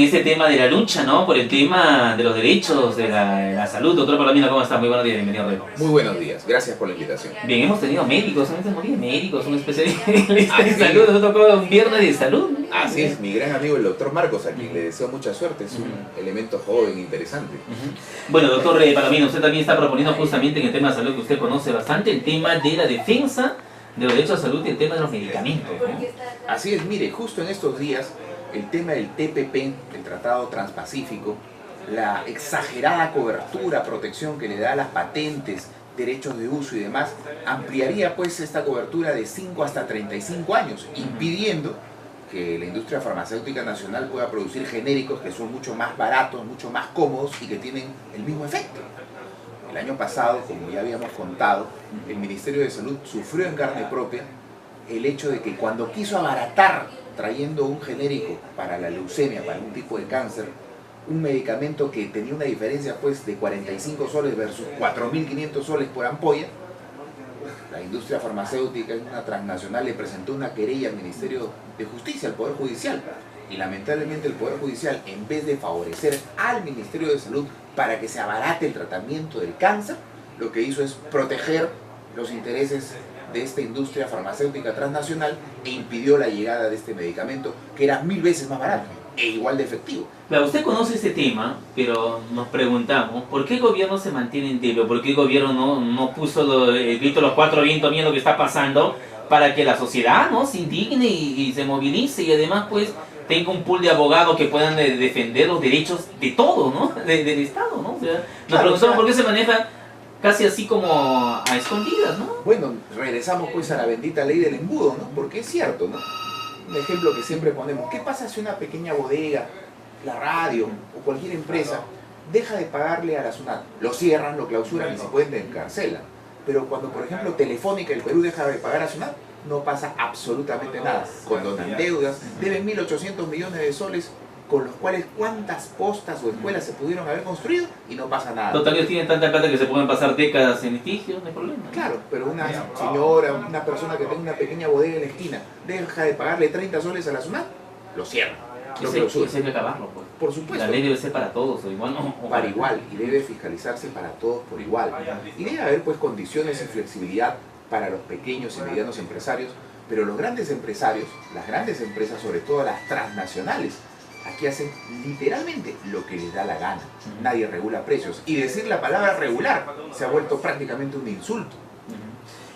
ese tema de la lucha, ¿no? Por el tema de los derechos de la salud. Doctor Palomino, ¿cómo está? Muy buenos días, bienvenido a Remo. Muy buenos días, gracias por la invitación. Bien, hemos tenido médicos, médicos, un especialista en salud, nos tocó un viernes de salud. Así es, mi gran amigo el doctor Marcos, a quien le deseo mucha suerte, es un elemento joven, interesante. Bueno, doctor Palomino, usted también está proponiendo justamente en el tema de salud que usted conoce bastante, el tema de la defensa de los derechos a salud y el tema de los medicamentos, ¿no? Así es, mire, justo en estos días, el tema del TPP, el Tratado Transpacífico, la exagerada cobertura, protección que le da a las patentes, derechos de uso y demás, ampliaría pues esta cobertura de 5 hasta 35 años, impidiendo que la industria farmacéutica nacional pueda producir genéricos que son mucho más baratos, mucho más cómodos y que tienen el mismo efecto. El año pasado, como ya habíamos contado, el Ministerio de Salud sufrió en carne propia el hecho de que cuando quiso abaratar trayendo un genérico para la leucemia, para un tipo de cáncer, un medicamento que tenía una diferencia pues de 45 soles versus 4.500 soles por ampolla, la industria farmacéutica en una transnacional le presentó una querella al Ministerio de Justicia, al Poder Judicial, y lamentablemente el Poder Judicial, en vez de favorecer al Ministerio de Salud para que se abarate el tratamiento del cáncer, lo que hizo es proteger los intereses de esta industria farmacéutica transnacional e impidió la llegada de este medicamento que era 1000 veces más barato e igual de efectivo. Claro, usted conoce este tema, pero nos preguntamos, ¿por qué el gobierno se mantiene en tibio? ¿Por qué el gobierno no puso el grito a los cuatro vientos viendo lo que está pasando para que la sociedad, ¿no?, se indigne y se movilice y además pues tenga un pool de abogados que puedan defender los derechos de todo, ¿no?, del Estado, ¿no? O sea, nos preguntamos por qué se maneja casi así como a escondidas, ¿no? Bueno, regresamos pues a la bendita ley del embudo, ¿no? Porque es cierto, ¿no? Un ejemplo que siempre ponemos, ¿qué pasa si una pequeña bodega, la radio o cualquier empresa deja de pagarle a la SUNAT? Lo cierran, lo clausuran y se pueden encarcelar. Pero cuando, por ejemplo, Telefónica del Perú deja de pagar a SUNAT, no pasa absolutamente nada. Condonan deudas, deben 1.800 millones de soles, con los cuales cuántas postas o escuelas se pudieron haber construido y no pasa nada. Total, ellos tienen tanta plata que se pueden pasar décadas en litigios, no hay problema. Claro, pero una señora, una persona que tenga una pequeña bodega en la esquina, deja de pagarle 30 soles a la SUNAT, lo cierra. Eso hay que acabarlo, pues. Por supuesto. La ley debe ser para todos, o igual no. Para igual, y debe fiscalizarse para todos por igual. Y debe haber pues condiciones y flexibilidad para los pequeños y medianos empresarios, pero los grandes empresarios, las grandes empresas, sobre todo las transnacionales, aquí hacen literalmente lo que les da la gana. Nadie regula precios. Y decir la palabra regular se ha vuelto prácticamente un insulto.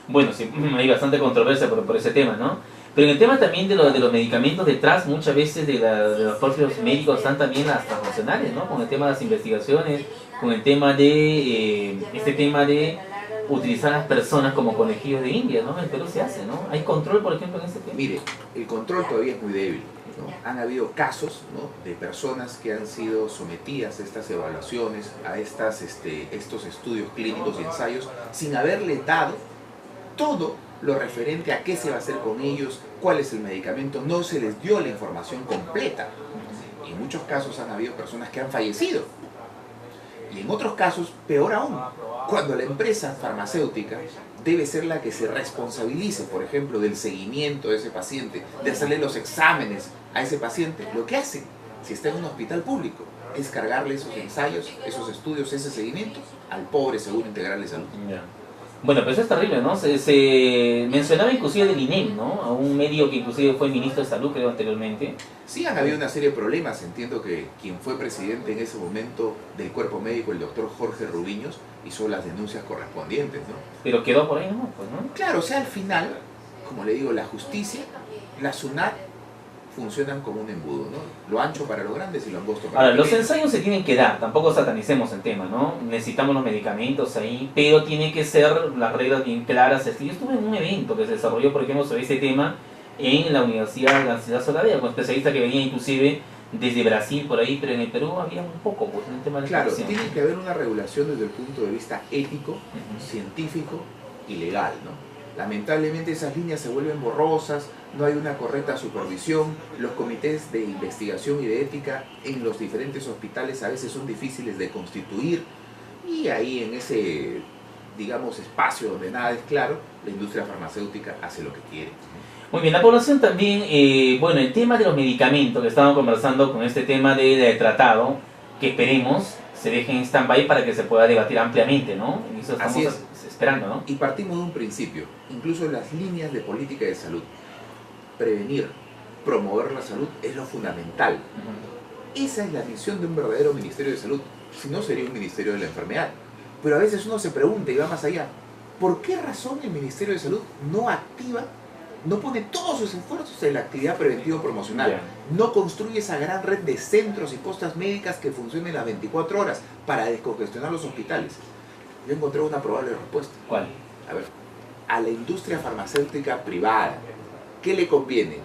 Bueno, sí, hay bastante controversia por ese tema, ¿no? Pero en el tema también de los medicamentos detrás, muchas veces de los propios médicos están también las transnacionales, ¿no? Con el tema de las investigaciones, con el tema de utilizar a las personas como conejillos de India, ¿no? En Perú se hace, ¿no? ¿Hay control, por ejemplo, en ese tema? Mire, el control todavía es muy débil, ¿no? Han habido casos, ¿no?, de personas que han sido sometidas a estas evaluaciones, a estos estudios clínicos y ensayos, sin haberle dado todo lo referente a qué se va a hacer con ellos, cuál es el medicamento, no se les dio la información completa. En muchos casos han habido personas que han fallecido. Y en otros casos, peor aún, cuando la empresa farmacéutica debe ser la que se responsabilice, por ejemplo, del seguimiento de ese paciente, de hacerle los exámenes a ese paciente, lo que hace, si está en un hospital público, es cargarle esos ensayos, esos estudios, ese seguimiento al pobre Seguro Integral de Salud. Yeah. Bueno, pero eso es terrible, ¿no? Se mencionaba inclusive del INEM, ¿no? A un medio que inclusive fue ministro de Salud, creo, anteriormente. Sí, han habido una serie de problemas. Entiendo que quien fue presidente en ese momento del cuerpo médico, el doctor Jorge Rubiños, hizo las denuncias correspondientes, ¿no? Pero quedó por ahí, ¿no? Pues, ¿no? Claro, o sea, al final, como le digo, la justicia, la SUNAT, funcionan como un embudo, ¿no? Lo ancho para los grandes y lo angosto para Ahora, los los pequeños. ensayos se tienen que dar, tampoco satanicemos el tema, ¿no? Necesitamos los medicamentos ahí, pero tienen que ser las reglas bien claras. Yo estuve en un evento que se desarrolló, por ejemplo, sobre este tema en la Universidad Garcilaso Soladea, con especialistas que venían inclusive desde Brasil por ahí, pero en el Perú había un poco, pues, en el tema de la Claro, educación. tiene que haber una regulación desde el punto de vista ético, científico y legal, ¿no? Lamentablemente esas líneas se vuelven borrosas, no hay una correcta supervisión, los comités de investigación y de ética en los diferentes hospitales a veces son difíciles de constituir y ahí en ese digamos, espacio donde nada es claro, la industria farmacéutica hace lo que quiere. Muy bien, la población también, bueno, el tema de los medicamentos, que estamos conversando con este tema del tratado, que esperemos se deje en stand-by para que se pueda debatir ampliamente, ¿no? Y eso estamos Así es. esperando, ¿no? Y partimos de un principio, incluso en las líneas de política de salud, prevenir, promover la salud es lo fundamental. Esa es la misión de un verdadero Ministerio de Salud, si no sería un Ministerio de la Enfermedad. Pero a veces uno se pregunta y va más allá, ¿por qué razón el Ministerio de Salud no activa, no pone todos sus esfuerzos en la actividad preventivo-promocional? Yeah. No construye esa gran red de centros y postas médicas que funcionen las 24 horas para descongestionar los hospitales. Yo encontré una probable respuesta. ¿Cuál? A ver, a la industria farmacéutica privada, ¿qué le conviene?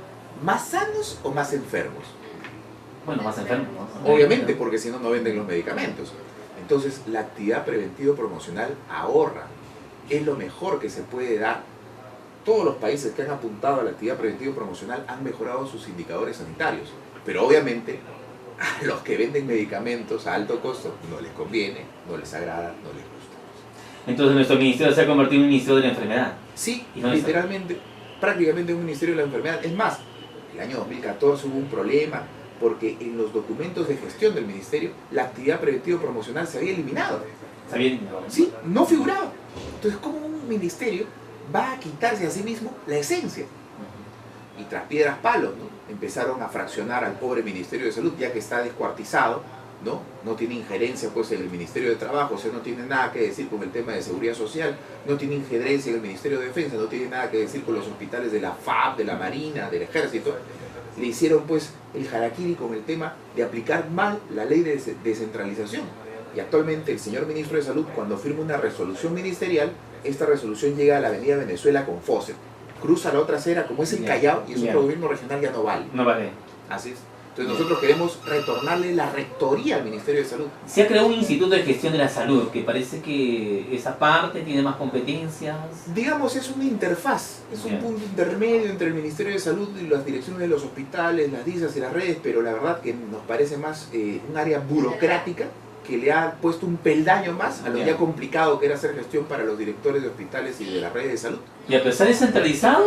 ¿Más sanos o más enfermos? Bueno, más enfermos, ¿no? Obviamente, porque si no, no venden los medicamentos. Entonces, la actividad preventivo-promocional ahorra. Es lo mejor que se puede dar. Todos los países que han apuntado a la actividad preventivo-promocional han mejorado sus indicadores sanitarios. Pero obviamente, a los que venden medicamentos a alto costo no les conviene, no les agrada, no les gusta. Entonces nuestro ministerio se ha convertido en un ministerio de la enfermedad. Sí, ¿Y dónde está? literalmente, prácticamente un ministerio de la enfermedad. Es más, el año 2014 hubo un problema porque en los documentos de gestión del ministerio la actividad preventivo-promocional se había eliminado. ¿Está bien? Sí, no figuraba. Entonces, ¿cómo un ministerio va a quitarse a sí mismo la esencia? Y tras piedras palos, ¿no? Empezaron a fraccionar al pobre Ministerio de Salud, ya que está descuartizado, ¿no? No tiene injerencia pues en el Ministerio de Trabajo, o sea, no tiene nada que decir con el tema de seguridad social, no tiene injerencia en el Ministerio de Defensa, no tiene nada que decir con los hospitales de la FAB, de la Marina, del Ejército. Le hicieron pues el harakiri con el tema de aplicar mal la ley de descentralización. Y actualmente el señor ministro de Salud, cuando firma una resolución ministerial, esta resolución llega a la avenida Venezuela con Fawcett, cruza la otra acera, como es el Callao, y es otro gobierno regional, ya no vale. No vale. Así es. Entonces nosotros queremos retornarle la rectoría al Ministerio de Salud. Se ha creado un instituto de gestión de la salud, que parece que esa parte tiene más competencias. Digamos, es una interfaz, es un Bien. punto intermedio entre el Ministerio de Salud y las direcciones de los hospitales, las DISAS y las redes, pero la verdad que nos parece más un área burocrática que le ha puesto un peldaño más a lo Bien. ya complicado que era hacer gestión para los directores de hospitales y de las redes de salud. Y a pesar de centralizado,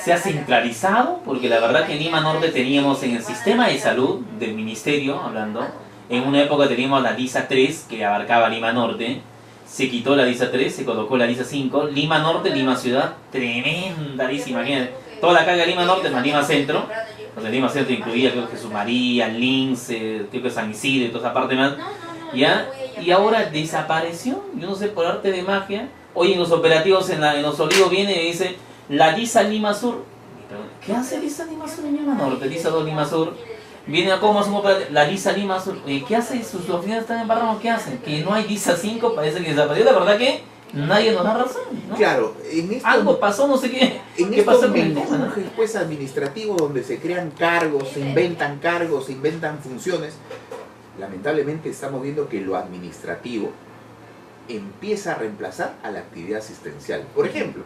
se ha centralizado, porque la verdad que en Lima Norte teníamos en el sistema de salud del ministerio, hablando, en una época teníamos la DISA 3, que abarcaba Lima Norte, se quitó la DISA 3, se colocó la DISA 5, Lima Norte, Lima Ciudad, tremendísima, imagínate, toda la carga de Lima Norte más Lima Centro, donde Lima Centro incluía creo que Jesús María, Lince, creo que San Isidro y toda esa parte más, ¿ya? Y ahora desapareció, yo no sé, por arte de magia. Hoy en los operativos en los Olivos viene y dice la DISA Lima Sur. ¿Qué hace DISA Lima Sur en Lima Norte? DISA 2 Lima Sur. Viene a cómo hace un operativo, la DISA Lima Sur. ¿Qué hace? Sus oficinas están en Barramos, ¿qué hacen? Que no hay DISA 5, parece que desapareció. La verdad que nadie nos da razón, ¿no? Claro, en esto, Algo pasó, no sé qué. en ¿Qué estos pasó con el tema, no? menjurjes pues, administrativos donde se crean cargos, se inventan funciones, lamentablemente estamos viendo que lo administrativo empieza a reemplazar a la actividad asistencial. Por ejemplo,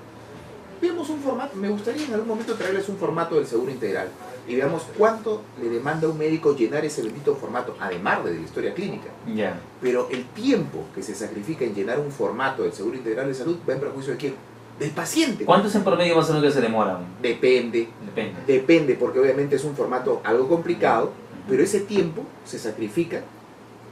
veamos un formato, me gustaría en algún momento traerles un formato del seguro integral y veamos cuánto le demanda a un médico llenar ese bendito formato, además de la historia clínica. Ya. Pero el tiempo que se sacrifica en llenar un formato del seguro integral de salud va en perjuicio de quién? Del paciente. ¿Cuántos en promedio más o menos que se demoran? Depende, Depende. porque obviamente es un formato algo complicado, pero ese tiempo se sacrifica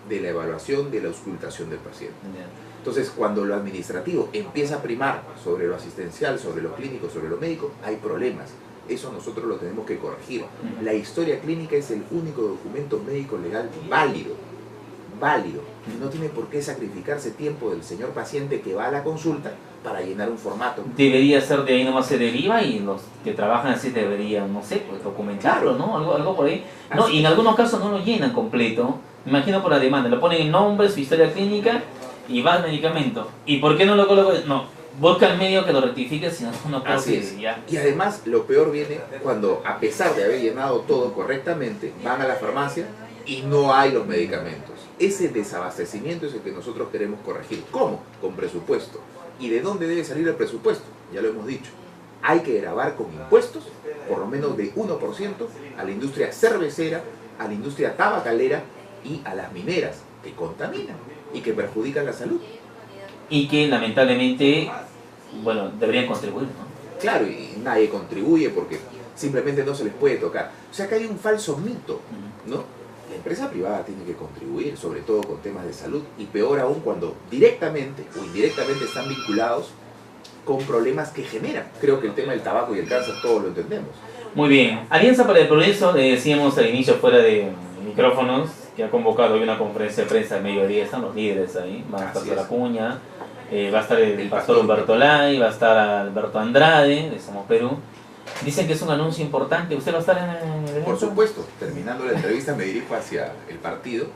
de la evaluación, de la auscultación del paciente. Ya. Entonces, cuando lo administrativo empieza a primar sobre lo asistencial, sobre lo clínico, sobre lo médico, hay problemas. Eso nosotros lo tenemos que corregir. La historia clínica es el único documento médico legal válido. Y no tiene por qué sacrificarse tiempo del señor paciente que va a la consulta para llenar un formato. Debería ser de ahí nomás se deriva y los que trabajan así deberían, no sé, pues documentarlo, ¿no? Algo por ahí. No, y en algunos casos no lo llenan completo. Me imagino por la demanda. Le ponen el nombre, su historia clínica y va al medicamento. ¿Y por qué no lo colocan? No, busca el medio que lo rectifique, si no, no creo Así que es. ya. Y además, lo peor viene cuando, a pesar de haber llenado todo correctamente, van a la farmacia y no hay los medicamentos. Ese desabastecimiento es el que nosotros queremos corregir. ¿Cómo? Con presupuesto. ¿Y de dónde debe salir el presupuesto? Ya lo hemos dicho. Hay que gravar con impuestos, por lo menos de 1%, a la industria cervecera, a la industria tabacalera y a las mineras, que contaminan y que perjudican la salud. y que lamentablemente, bueno, deberían contribuir, ¿no? Claro, y nadie contribuye porque simplemente no se les puede tocar. O sea que hay un falso mito, ¿no? La empresa privada tiene que contribuir, sobre todo con temas de salud, y peor aún cuando directamente o indirectamente están vinculados con problemas que generan. Creo que el tema del tabaco y el cáncer todos lo entendemos. Muy bien. Alianza para el Progreso, decíamos al inicio fuera de micrófonos, que ha convocado hoy una conferencia de prensa al mediodía, están los líderes ahí, va a estar la Acuña, va a estar el pastor Humberto Lai, va a estar Alberto Andrade, de Somos Perú. Dicen que es un anuncio importante. ¿Usted va a estar en el evento? Por supuesto, terminando la entrevista me dirijo hacia el partido.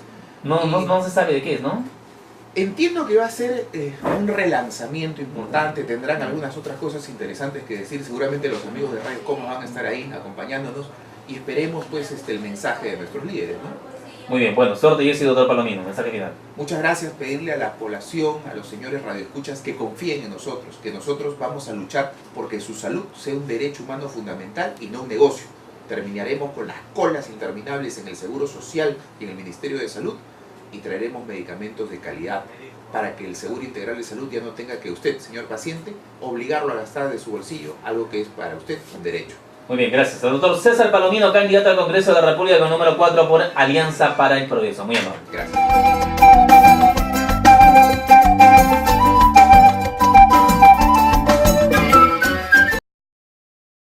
No se sabe de qué es, ¿no? Entiendo que va a ser un relanzamiento importante, tendrán algunas otras cosas interesantes que decir, seguramente los amigos de Radio Coma van a estar ahí acompañándonos y esperemos pues el mensaje de nuestros líderes, ¿no? Muy bien, bueno, suerte. Yo soy doctor Palomino, mensaje final. Muchas gracias, pedirle a la población, a los señores radioescuchas que confíen en nosotros, que nosotros vamos a luchar porque su salud sea un derecho humano fundamental y no un negocio. Terminaremos con las colas interminables en el Seguro Social y en el Ministerio de Salud y traeremos medicamentos de calidad para que el Seguro Integral de Salud ya no tenga que usted, señor paciente, obligarlo a gastar de su bolsillo algo que es para usted un derecho. Muy bien, gracias. El doctor César Palomino, candidato al Congreso de la República con número 4 por Alianza para el Progreso. Muy amable. Gracias.